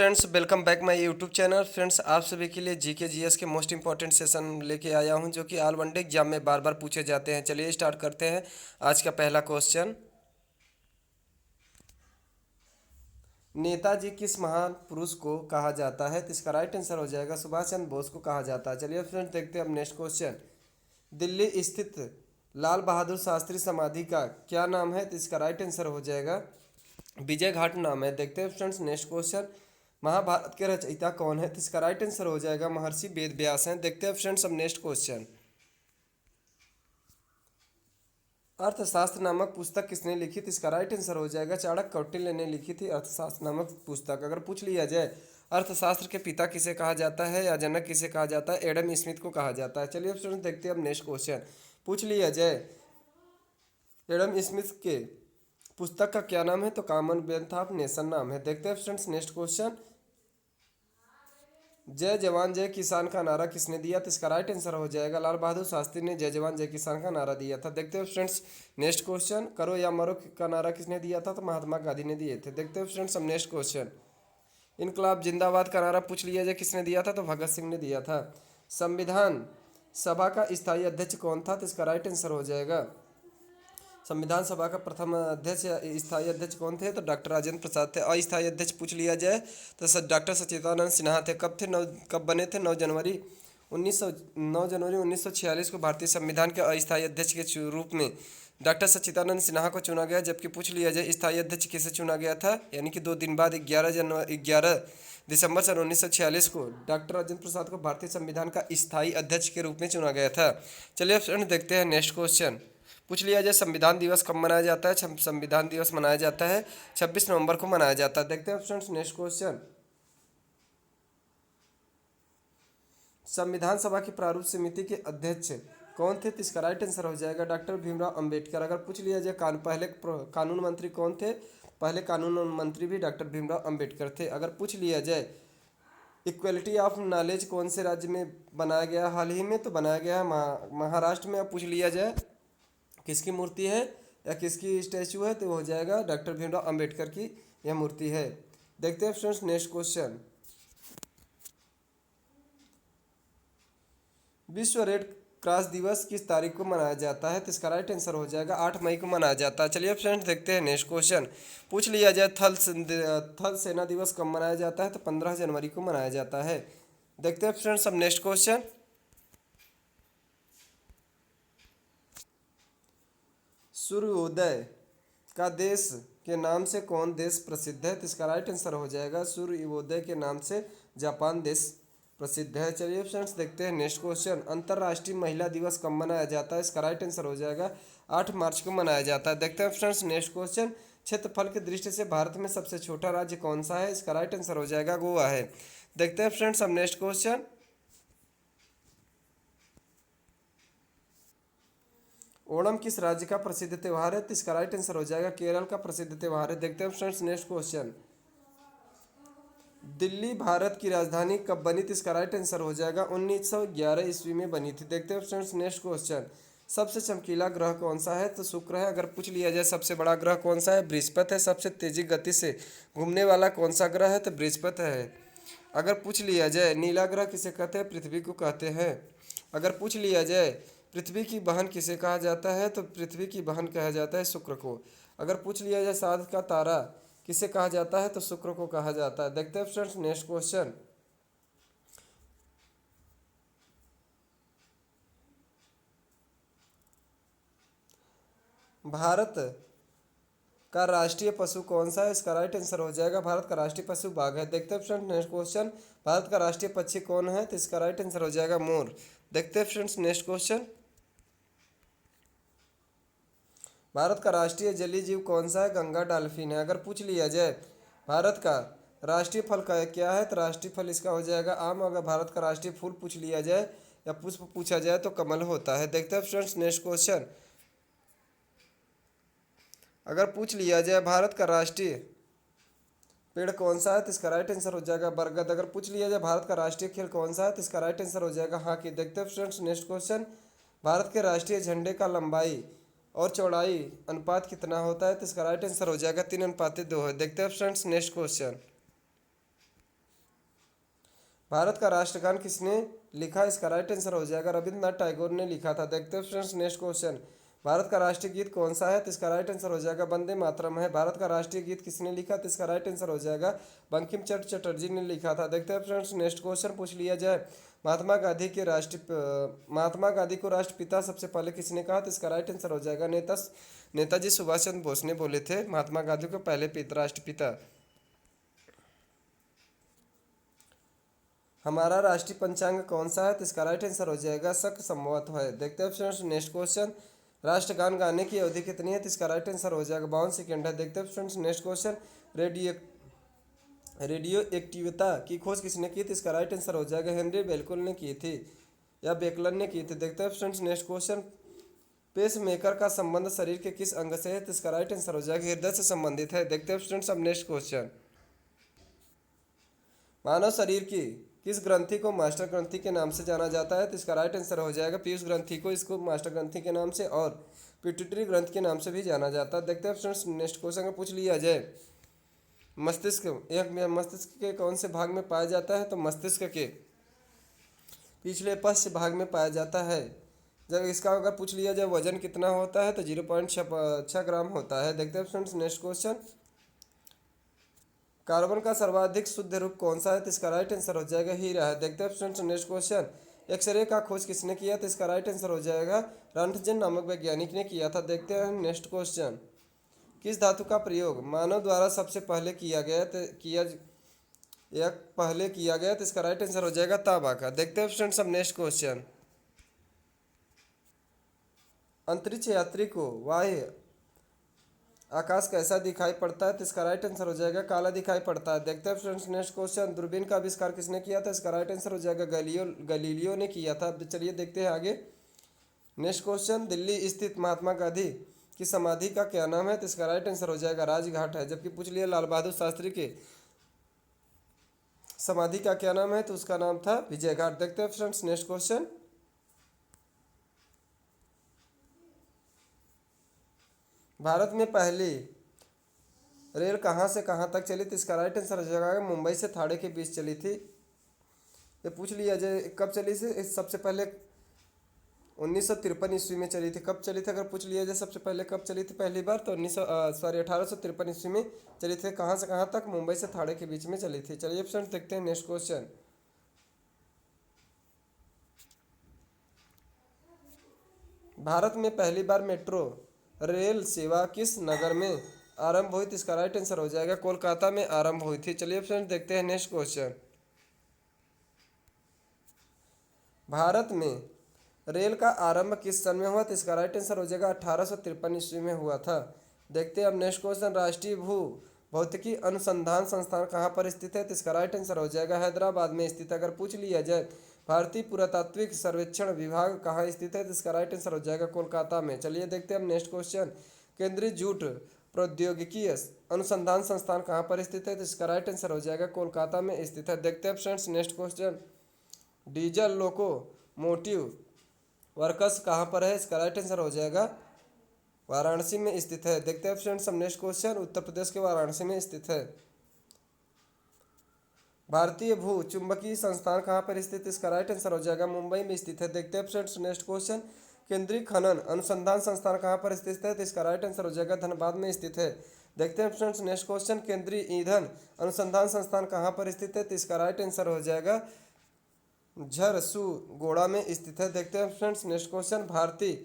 Friends, welcome back my YouTube channel. Friends, आप सभी के लिए जीके जीएस के मोस्ट इंपॉर्टेंट सेशन लेके आया हूं जो कि ऑल वन डे एग्जाम में बार बार पूछे जाते हैं। चलिए स्टार्ट करते हैं। आज का पहला क्वेश्चन, नेताजी किस महान पुरुष को कहा जाता है? तो इसका राइट आंसर हो जाएगा सुभाष चंद्र बोस को कहा जाता है। चलिए फ्रेंड्स, देखते हैं अब नेक्स्ट क्वेश्चन। दिल्ली स्थित लाल बहादुर शास्त्री समाधि का क्या नाम है? तो इसका राइट आंसर हो जाएगा विजय घाट नाम है। देखते हैं फ्रेंड्स नेक्स्ट क्वेश्चन। महाभारत के रचयिता कौन है? तो इसका राइट आंसर हो जाएगा महर्षि वेद व्यास हैं। देखते हैं फ्रेंड्स अब नेक्स्ट क्वेश्चन। अर्थशास्त्र नामक पुस्तक किसने लिखी? तो इसका राइट आंसर हो जाएगा चाणक्य कौटिल्य ने लिखी थी अर्थशास्त्र नामक पुस्तक। अगर पूछ लिया जाए अर्थशास्त्र के पिता किसे कहा जाता है या जनक किसे कहा जाता है? एडम स्मिथ को कहा जाता है। चलिए फ्रेंड्स देखते हैं अब नेक्स्ट क्वेश्चन। पूछ लिया जाए एडम स्मिथ के पुस्तक का क्या नाम है? तो कॉमनवेल्थ ऑफ नेशन नाम है। देखते हैं फ्रेंड्स नेक्स्ट क्वेश्चन। जय जवान जय किसान का नारा किसने दिया? तो इसका राइट आंसर हो जाएगा लाल बहादुर शास्त्री ने जय जवान जय किसान का नारा दिया था। देखते हैं फ्रेंड्स नेक्स्ट क्वेश्चन। करो या मरो का नारा किसने दिया था? तो महात्मा गांधी ने दिए थे। देखते हैं फ्रेंड्स अब नेक्स्ट क्वेश्चन। इनकलाब जिंदाबाद का नारा पूछ लिया जाए किसने दिया था? तो भगत सिंह ने दिया था। संविधान सभा का स्थायी अध्यक्ष कौन था? तो इसका राइट आंसर हो जाएगा संविधान सभा का प्रथम अध्यक्ष या स्थायी अध्यक्ष कौन थे? तो डॉक्टर राजेंद्र प्रसाद थे। अस्थायी अध्यक्ष पूछ लिया जाए तो डॉक्टर सच्चिदानंद सिन्हा थे। कब बने थे? 9 जनवरी 1946 को भारतीय संविधान के अस्थायी अध्यक्ष के रूप में डॉक्टर सच्चिदानंद सिन्हा को चुना गया। जबकि पूछ लिया जाए स्थायी अध्यक्ष किसे चुना गया था, यानी कि 2 दिन बाद 11 दिसंबर सन 1946 को डॉक्टर राजेंद्र प्रसाद को भारतीय संविधान का स्थायी अध्यक्ष के रूप में चुना गया था। चलिए फ्रेंड देखते हैं नेक्स्ट क्वेश्चन। पूछ लिया जाए संविधान दिवस कब मनाया जाता है? संविधान दिवस मनाया जाता है 26 नवंबर को मनाया जाता है। देखते हैं फ्रेंड्स नेक्स्ट क्वेश्चन। संविधान सभा की प्रारूप समिति के अध्यक्ष कौन थे? तो इसका राइट आंसर हो जाएगा डॉक्टर भीमराव अंबेडकर। अगर पूछ लिया जाए पहले कानून मंत्री कौन थे? पहले कानून मंत्री भी डॉक्टर भीमराव अंबेडकर थे। अगर पूछ लिया जाए इक्वलिटी ऑफ नॉलेज कौन से राज्य में बनाया गया हाल ही में? तो बनाया गया है महाराष्ट्र में। अब पूछ लिया जाए किसकी मूर्ति है या किसकी स्टैचू है? तो हो जाएगा डॉक्टर भीमराव अंबेडकर की यह मूर्ति है। देखते हैं फ्रेंड्स नेक्स्ट क्वेश्चन। विश्व रेड क्रॉस दिवस किस तारीख को मनाया जाता है? तो इसका राइट आंसर हो जाएगा 8 मई को मनाया जाता है। चलिए फ्रेंड्स देखते हैं नेक्स्ट क्वेश्चन। पूछ लिया जाए थल सेना दिवस कब मनाया जाता है? तो 15 जनवरी को मनाया जाता है। देखते हैं फ्रेंड्स अब नेक्स्ट क्वेश्चन। सूर्योदय का देश के नाम से कौन देश प्रसिद्ध है? तो इसका राइट आंसर हो जाएगा सूर्योदय के नाम से जापान देश प्रसिद्ध है। चलिए फ्रेंड्स देखते हैं नेक्स्ट क्वेश्चन। अंतर्राष्ट्रीय महिला दिवस कब मनाया जाता है? इसका राइट आंसर हो जाएगा 8 मार्च को मनाया जाता है। देखते हैं फ्रेंड्स नेक्स्ट क्वेश्चन। क्षेत्रफल की दृष्टि से भारत में सबसे छोटा राज्य कौन सा है? इसका राइट आंसर हो जाएगा गोवा है। देखते हैं फ्रेंड्स अब नेक्स्ट क्वेश्चन। ओणम किस राज्य का प्रसिद्ध त्यौहार है? तो इसका राइट आंसर हो जाएगा केरल का प्रसिद्ध त्यौहार है। देखते हैं friends next question. Delhi Bharat की राजधानी कब बनी थी? इसका राइट आंसर हो जाएगा 1911 ईस्वी में बनी थी। देखते हैं फ्रेंड्स नेक्स्ट क्वेश्चन। सबसे चमकीला ग्रह कौन सा है? तो शुक्र है। अगर पूछ लिया जाए सबसे बड़ा ग्रह कौन सा है? बृहस्पति है। सबसे तेजी गति से घूमने वाला कौन सा ग्रह है? तो बृहस्पति है। अगर पूछ लिया जाए नीला ग्रह किसे कहते हैं? पृथ्वी को कहते हैं। अगर पूछ लिया जाए पृथ्वी की बहन किसे कहा जाता है? तो पृथ्वी की बहन कहा जाता है शुक्र को। अगर पूछ लिया जाए साध का तारा किसे कहा जाता है? तो शुक्र को कहा जाता है। देखते हैं फ्रेंड्स नेक्स्ट क्वेश्चन। भारत का राष्ट्रीय पशु कौन सा है? इसका राइट आंसर हो जाएगा भारत का राष्ट्रीय पशु बाघ है। देखते हैं फ्रेंड्स नेक्स्ट क्वेश्चन। भारत का राष्ट्रीय पक्षी कौन है? तो इसका राइट आंसर हो जाएगा मोर। देखते हैं फ्रेंड्स नेक्स्ट क्वेश्चन। भारत का राष्ट्रीय जलीय जीव कौन सा है? गंगा डॉल्फिन है। अगर पूछ लिया जाए भारत का राष्ट्रीय फल का क्या है? तो राष्ट्रीय फल इसका हो जाएगा आम। अगर भारत का राष्ट्रीय फूल पूछ लिया जाए या पुष्प पूछा जाए तो कमल होता है। देखते हैं फ्रेंड्स नेक्स्ट क्वेश्चन। अगर पूछ लिया जाए भारत का राष्ट्रीय पेड़ कौन सा है? तो इसका राइट आंसर हो जाएगा बरगद। अगर पूछ लिया जाए भारत का राष्ट्रीय खेल कौन सा है? तो इसका राइट आंसर हो जाएगा हॉकी। देखते हैं फ्रेंड्स नेक्स्ट क्वेश्चन। भारत के राष्ट्रीय झंडे का लंबाई और चौड़ाई अनुपात कितना होता है? तो इसका राइट आंसर हो जाएगा 3:2 है। देखते हैं फ्रेंड्स नेक्स्ट क्वेश्चन। भारत का राष्ट्रगान किसने लिखा? इसका राइट आंसर हो जाएगा रविंद्रनाथ टैगोर ने लिखा था। देखते हैं फ्रेंड्स नेक्स्ट क्वेश्चन। भारत का राष्ट्रीय गीत कौन सा है? तो इसका राइट आंसर हो जाएगा वंदे मातरम है। भारत का राष्ट्रीय गीत किसने लिखा? तो इसका राइट आंसर हो जाएगा बंकिम चंद्र चटर्जी ने लिखा था। देखते हैं फ्रेंड्स नेक्स्ट क्वेश्चन पूछ लिया जाए। महात्मा गांधी को राष्ट्रपिता सबसे पहले किसने कहा? तो इसका राइट आंसर हो जाएगा नेताजी सुभाष चंद्र बोस ने बोले थे महात्मा गांधी को पहले राष्ट्रपिता। हमारा राष्ट्रीय पंचांग कौन सा है? तो इसका राइट आंसर हो जाएगा शक संवत है। देखते हैं फ्रेंड्स नेक्स्ट क्वेश्चन। राष्ट्रगान गाने की अवधि कितनी है? तो इसका राइट आंसर हो जाएगा 52 सेकेंड है। देखते हैं friends next question. Radio radioactivity की खोज किसने की थी? इसका राइट आंसर हो जाएगा हेनरी बेलकुल ने की थी या बेकलन ने की थी। देखते हैं friends next question. Pacemaker का संबंध शरीर के किस अंग से है? तो इसका राइट आंसर हो जाएगा हृदय से संबंधित है। देखते हैं फ्रेंड्स अब नेक्स्ट क्वेश्चन। मानव शरीर की किस ग्रंथि को मास्टर ग्रंथि के नाम से जाना जाता है? तो इसका राइट आंसर हो जाएगा पीयूष ग्रंथि को इसको मास्टर ग्रंथि के नाम से और पिट्यूटरी ग्रंथ के नाम से भी जाना जाता है। देखते हैं फ्रेंड्स नेक्स्ट क्वेश्चन का पूछ लिया जाए। मस्तिष्क के कौन से भाग में पाया जाता है? तो मस्तिष्क के पिछले पश्च भाग में पाया जाता है। जब इसका अगर पूछ लिया जाए वजन कितना होता है? तो 0.6 ग्राम होता है। देखते हैं फ्रेंड्स नेक्स्ट क्वेश्चन। कार्बन का सर्वाधिक शुद्ध रूप कौन सा है? तो इसका राइट आंसर हो जाएगा हीरा है। देखते हैं फ्रेंड्स नेक्स्ट क्वेश्चन। एक्सरे का खोज किसने किया? तो इसका राइट आंसर हो जाएगा रंटजन नामक वैज्ञानिक ने किया था। देखते हैं नेक्स्ट क्वेश्चन। किस धातु का प्रयोग मानव द्वारा सबसे पहले किया गया तो इसका राइट आंसर हो जाएगा तांबा का। देखते हैं फ्रेंड्स अब नेक्स्ट क्वेश्चन। अंतरिक्ष यात्री को बाह्य आकाश कैसा दिखाई पड़ता है? तो इसका राइट आंसर हो जाएगा काला दिखाई पड़ता है। देखते हैं फ्रेंड्स नेक्स्ट क्वेश्चन। दूरबीन का आविष्कार किसने किया था? इसका राइट आंसर हो जाएगा गलीलियो ने किया था। चलिए देखते हैं आगे नेक्स्ट क्वेश्चन। दिल्ली स्थित महात्मा गांधी की समाधि का क्या नाम है? तो इसका राइट आंसर हो जाएगा राजघाट है। जबकि पूछ लिया लाल बहादुर शास्त्री के समाधि का क्या नाम है? तो उसका नाम था विजय घाट। देखते हैं फ्रेंड्स नेक्स्ट क्वेश्चन। भारत में पहली रेल कहाँ से कहाँ तक चली? तो इसका राइट आंसर हो जाएगा मुंबई से थाड़े के बीच चली थी। ये पूछ लिया जाए कब चली से सबसे पहले 1953 ईस्वी में चली थी। कब चली थी अगर पूछ लिया जाए सबसे पहले कब चली थी पहली बार? तो 1853 ईस्वी में चली थी। कहाँ से कहाँ तक? मुंबई से थाड़े के बीच में चली थी। चलिए फ्रेंड्स देखते हैं नेक्स्ट क्वेश्चन। भारत में पहली बार मेट्रो रेल सेवा किस नगर में आरंभ हुई? तो इसका राइट आंसर हो जाएगा कोलकाता में आरंभ हुई थी। चलिए फ्रेंड्स देखते हैं नेक्स्ट क्वेश्चन। भारत में रेल का आरंभ किस सन में हुआ? तो इसका राइट आंसर हो जाएगा 1853 ईस्वी में हुआ था। देखते हैं अब नेक्स्ट क्वेश्चन। राष्ट्रीय भू भौतिकी अनुसंधान संस्थान कहाँ पर स्थित है? तो इसका राइट आंसर हो जाएगा हैदराबाद में स्थित है। अगर पूछ लिया जाए भारतीय पुरातात्विक सर्वेक्षण विभाग कहाँ स्थित है? तो इसका राइट आंसर हो जाएगा कोलकाता में। चलिए देखते हैं अब नेक्स्ट क्वेश्चन। केंद्रीय जूट प्रौद्योगिकी अनुसंधान संस्थान कहाँ पर स्थित है? तो इसका राइट आंसर हो जाएगा कोलकाता में स्थित है। देखते हैं friends next question. Diesel locomotive works कहाँ पर है? इसका राइट आंसर हो जाएगा वाराणसी में स्थित है। देखते हैं फ्रेंड्स हम नेक्स्ट क्वेश्चन। उत्तर प्रदेश के वाराणसी में स्थित है। भारतीय भू चुंबकीय संस्थान कहाँ पर स्थित है? इसका राइट आंसर हो जाएगा मुंबई में स्थित है। देखते हैं फ्रेंड्स नेक्स्ट क्वेश्चन। केंद्रीय खनन अनुसंधान संस्थान कहाँ पर स्थित है? तो इसका राइट आंसर हो जाएगा धनबाद में स्थित है। देखते हैं फ्रेंड्स नेक्स्ट क्वेश्चन। केंद्रीय ईंधन अनुसंधान संस्थान कहाँ पर स्थित है? तो इसका राइट आंसर हो जाएगा झरसुगुड़ा में स्थित है। देखते हैं फ्रेंड्स नेक्स्ट क्वेश्चन। भारतीय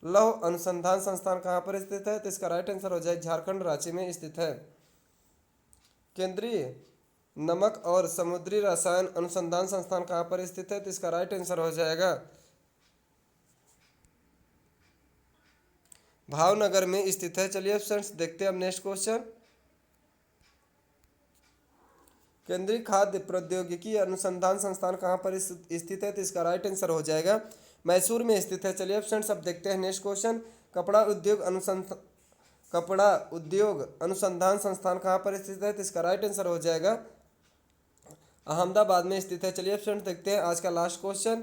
लौह अनुसंधान संस्थान कहाँ पर स्थित है? तो इसका राइट आंसर हो जाएगा झारखंड रांची में स्थित है। केंद्रीय नमक और समुद्री रसायन अनुसंधान संस्थान कहाँ पर स्थित है? तो इसका राइट आंसर हो जाएगा भावनगर में स्थित है। चलिए फ्रेंड्स देखते हैं अब नेक्स्ट क्वेश्चन। केंद्रीय खाद्य प्रौद्योगिकी अनुसंधान संस्थान कहाँ पर स्थित है? तो इसका राइट आंसर हो जाएगा मैसूर में स्थित है। चलिए फ्रेंड्स अब देखते हैं नेक्स्ट क्वेश्चन। कपड़ा उद्योग अनुसंधान संस्थान कहाँ पर स्थित है? तो इसका राइट आंसर हो जाएगा अहमदाबाद में स्थित है। चलिए फ्रेंड्स देखते हैं आज का लास्ट क्वेश्चन।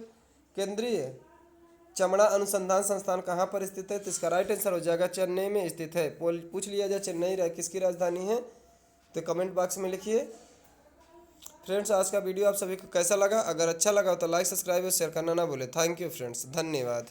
केंद्रीय चमड़ा अनुसंधान संस्थान कहाँ पर स्थित है? तो इसका राइट आंसर हो जाएगा चेन्नई में स्थित है। पूछ लिया जाए चेन्नई किसकी राजधानी है? तो कमेंट बॉक्स में लिखिए। फ्रेंड्स आज का वीडियो आप सभी को कैसा लगा? अगर अच्छा लगा हो तो लाइक सब्सक्राइब और शेयर करना ना भूले। थैंक यू फ्रेंड्स, धन्यवाद।